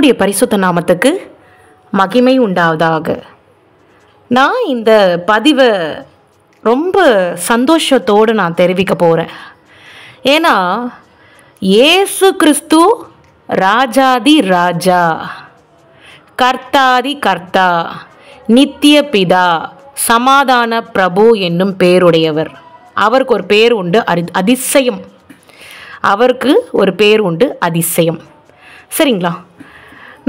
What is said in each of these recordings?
கர்த்தருடைய பரிசுத்த நாமத்துக்கு மகிமை உண்டாவதாக. நான் இந்த பதிவை ரொம்ப சந்தோஷத்தோடு நான் தெரிவிக்க போகிறேன். ஏன்னா இயேசு கிறிஸ்து ராஜாதி ராஜா, கர்த்தாதி கர்த்தா, நித்திய பிதா, சமாதான பிரபு என்னும் பேருடையவர். அவருக்கு ஒரு பேர் உண்டு, அதிசயம். அவருக்கு ஒரு பேர் உண்டு, அதிசயம். சரிங்களா?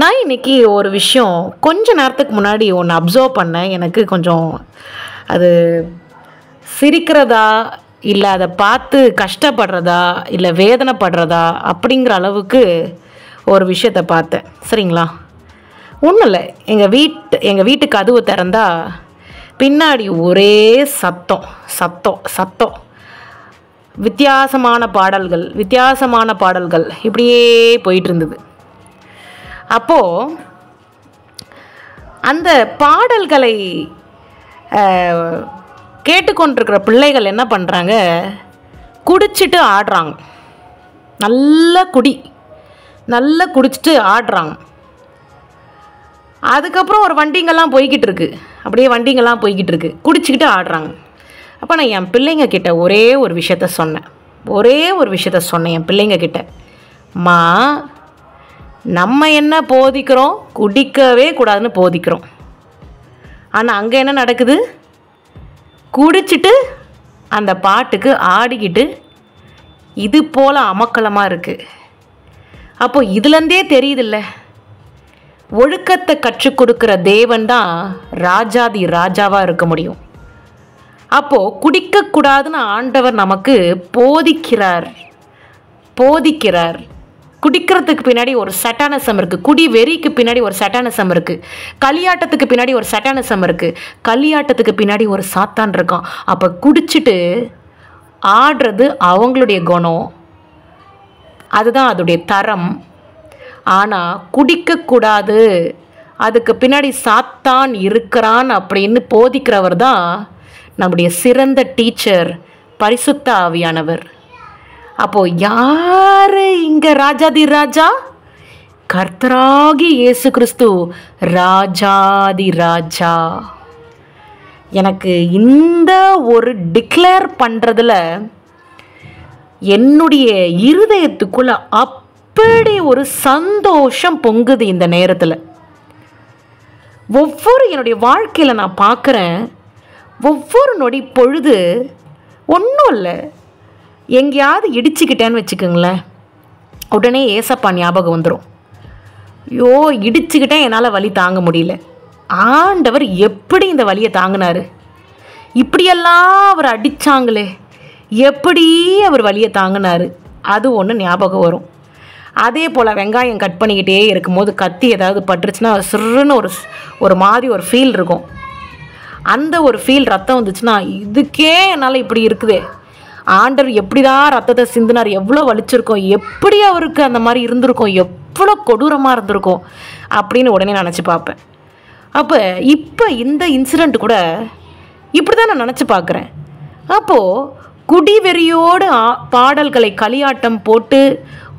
நான் இன்றைக்கி ஒரு விஷயம் கொஞ்ச நேரத்துக்கு முன்னாடி ஒன்று அப்சர்வ் பண்ணேன். எனக்கு கொஞ்சம் அது சிரிக்கிறதா இல்லை அதை பார்த்து கஷ்டப்படுறதா இல்லை வேதனைப்படுறதா அப்படிங்கிற அளவுக்கு ஒரு விஷயத்தை பார்த்தேன். சரிங்களா? ஒன்றும் இல்லை, எங்கள் வீட்டு கதவு திறந்தா பின்னாடி ஒரே சத்தம் வித்தியாசமான பாடல்கள் இப்படியே போயிட்டு இருந்தது. அப்போது அந்த பாடல்களை கேட்டுக்கொண்டிருக்கிற பிள்ளைகள் என்ன பண்ணுறாங்க, குடிச்சிட்டு ஆடுறாங்க. நல்லா குடிச்சிட்டு ஆடுறாங்க. அதுக்கப்புறம் ஒரு வண்டிங்கெல்லாம் போய்கிட்டு இருக்கு, குடிச்சிக்கிட்டு ஆடுறாங்க. அப்போ நான் என் பிள்ளைங்க கிட்ட ஒரே ஒரு விஷயத்த சொன்னேன் என் பிள்ளைங்க கிட்ட. மா, நம்ம என்ன போதிக்கிறோம், குடிக்கவே கூடாதுன்னு போதிக்கிறோம். ஆனால் அங்கே என்ன நடக்குது, குடிச்சிட்டு அந்த பாட்டுக்கு ஆடிக்கிட்டு இது போல் அமக்கலமாக இருக்குது. அப்போது இதுலேருந்தே தெரியுதில்ல, ஒழுக்கத்தை கற்றுக் கொடுக்குற தேவன் தான் ராஜாதி ராஜாவாக இருக்க முடியும். அப்போது குடிக்கக்கூடாதுன்னு ஆண்டவர் நமக்கு போதிக்கிறார். குடிக்கிறதுக்கு பின்னாடி ஒரு சட்டானிசம் இருக்குது, குடி வெறிக்கு பின்னாடி ஒரு சட்டானிசம் இருக்குது, களியாட்டத்துக்கு பின்னாடி ஒரு சட்டானிசம் இருக்குது, களியாட்டத்துக்கு பின்னாடி ஒரு சாத்தான் இருக்கான். அப்போ குடிச்சிட்டு ஆடுறது அவங்களுடைய குணம், அதுதான் அதோடைய தரம். ஆனால் குடிக்கக்கூடாது, அதுக்கு பின்னாடி சாத்தான் இருக்கிறான் அப்படின்னு போதிக்கிறவர் தான் நம்முடைய சிறந்த டீச்சர், பரிசுத்த ஆவியானவர். அப்போது யார் இங்கே ராஜாதி ராஜா? கர்த்தராகி இயேசு கிறிஸ்து ராஜாதி ராஜா. எனக்கு இந்த ஒரு டிக்ளேர் பண்ணுறதுல என்னுடைய இருதயத்துக்குள்ள அப்படி ஒரு சந்தோஷம் பொங்குது. இந்த நேரத்தில் என்னுடைய வாழ்க்கையில் நான் பார்க்குறேன், ஒவ்வொரு நொடி பொழுது ஒன்றும் இல்லை, எங்கேயாவது இடிச்சுக்கிட்டேன்னு வச்சுக்கோங்களேன், உடனே ஏசப்பா ஞாபகம் வந்துடும். ஐயோ, இடிச்சுக்கிட்டேன், என்னால் வலி தாங்க முடியல. ஆண்டவர் எப்படி இந்த வலியை தாங்கினார்? இப்படியெல்லாம் அவர் அடித்தாங்களே, எப்படி அவர் வலியை தாங்கினார்? அது ஒன்று ஞாபகம் வரும். அதே போல் வெங்காயம் கட் பண்ணிக்கிட்டே இருக்கும்போது கத்தி ஏதாவது பட்டுருச்சுன்னா சிறுன்னு ஒரு மாதிரி ஒரு ஃபீல் இருக்கும். அந்த ஒரு ஃபீல் ரத்தம் வந்துச்சுன்னா, இதுக்கே என்னால் இப்படி இருக்குதே, ஆண்டவர் எப்படி தான் ரத்தத்தை சிந்தினார், எவ்வளோ வலிச்சிருக்கோம், எப்படி அவருக்கு அந்த மாதிரி இருந்திருக்கும், எவ்வளோ கொடூரமாக இருந்திருக்கும் அப்படின்னு உடனே நினச்சி பார்ப்பேன். அப்போ இப்போ இந்த இன்சிடெண்ட் கூட இப்படி தான் நான் நினச்சி பார்க்குறேன். அப்போது குடிவெறியோடு பாடல்களை, களியாட்டம் போட்டு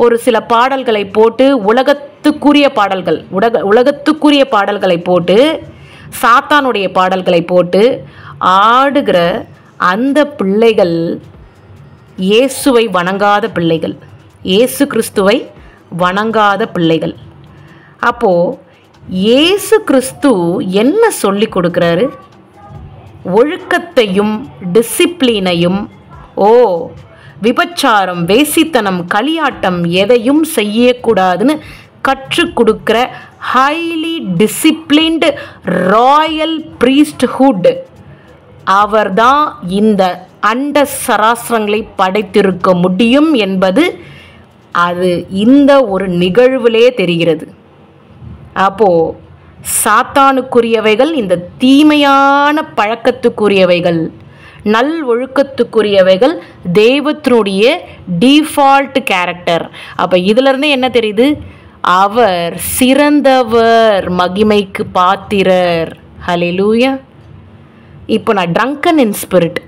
ஒரு சில பாடல்களை போட்டு உலகத்துக்குரிய பாடல்களை போட்டு சாத்தானுடைய பாடல்களை போட்டு ஆடுகிற அந்த பிள்ளைகள் இயேசுவை வணங்காத பிள்ளைகள், இயேசு கிறிஸ்துவை வணங்காத பிள்ளைகள். அப்போது இயேசு கிறிஸ்து என்ன சொல்லி கொடுக்குறாரு? ஒழுக்கத்தையும் டிசிப்ளினையும், விபச்சாரம், வேசித்தனம், களியாட்டம் எதையும் செய்யக்கூடாதுன்னு கற்றுக் கொடுக்குற ஹைலி டிசிப்ளின்டு ராயல் ப்ரீஸ்ட்ஹுட் அவர்தான் இந்த அண்ட சராசரங்களை படைத்திருக்க முடியும் என்பது அது இந்த ஒரு நிகழ்விலே தெரிகிறது. அப்போது சாத்தானுக்குரியவைகள், இந்த தீமையான பழக்கத்துக்குரியவைகள், நல் ஒழுக்கத்துக்குரியவைகள் தேவத்தினுடைய டிஃபால்ட் கேரக்டர். அப்போ இதிலிருந்தே என்ன தெரியுது? அவர் சிறந்தவர், மகிமைக்கு பாத்திரர். ஹல்லேலூயா. இப்போ நான் ட்ரங்கன் இன் ஸ்பிரிட்,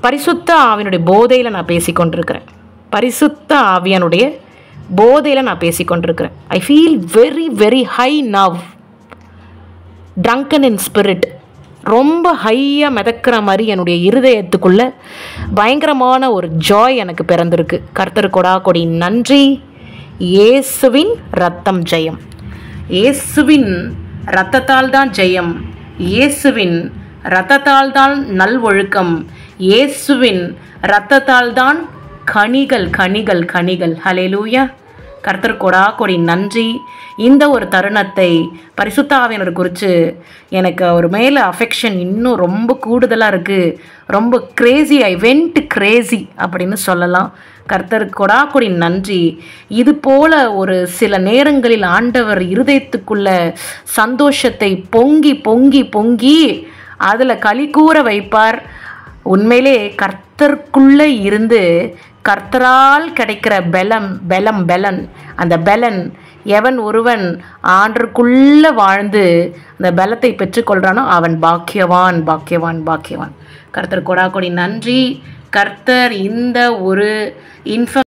பரிசுத்த ஆவியனுடைய போதையில் நான் பேசிக்கொண்டிருக்கிறேன். பரிசுத்த ஆவியனுடைய போதையில் நான் பேசிக்கொண்டிருக்கிறேன். I feel very very high now, drunken in spirit. ரொம்ப ஹையாக மிதக்கிற மாதிரி என்னுடைய இருதயத்துக்குள்ளே பயங்கரமான ஒரு ஜாய் எனக்கு பிறந்திருக்கு. கர்த்தர் கொடா கொடி நன்றி. இயேசுவின் ரத்தம் ஜெயம். இயேசுவின் இரத்தத்தால் தான் ஜெயம். இயேசுவின் இரத்தத்தால் தான் நல்வொழுக்கம். இயேசுவின் இரத்தத்தால் தான் கனிகள் கனிகள் கனிகள். ஹல்லேலூயா. கர்த்தர் கொடா கொடி நன்றி. இந்த ஒரு தருணத்தை பரிசுத்த ஆவியானவர் குறித்து எனக்கு ஒரு மேலே அஃபெக்ஷன் இன்னும் ரொம்ப கூடுதலாக இருக்குது. ரொம்ப கிரேசி, ஐ வெண்ட் கிரேசி அப்படின்னு சொல்லலாம். கர்த்தர் கொடா கொடி நன்றி. இது போல் ஒரு சில நேரங்களில் ஆண்டவர் இருதயத்துக்குள்ள சந்தோஷத்தை பொங்கி பொங்கி பொங்கி அதில் களி கூற வைப்பார். உண்மையிலே கர்த்தருக்குள்ளே இருந்து கர்த்தரால் கிடைக்கிற பெலன், அந்த பெலன் எவன் ஒருவன் ஆண்டருக்குள்ளே வாழ்ந்து அந்த பலத்தை பெற்றுக்கொள்கிறானோ அவன் பாக்கியவான் பாக்கியவான் பாக்கியவான். கர்த்தர் கொடா கொடி நன்றி. கர்த்தர் இந்த ஒரு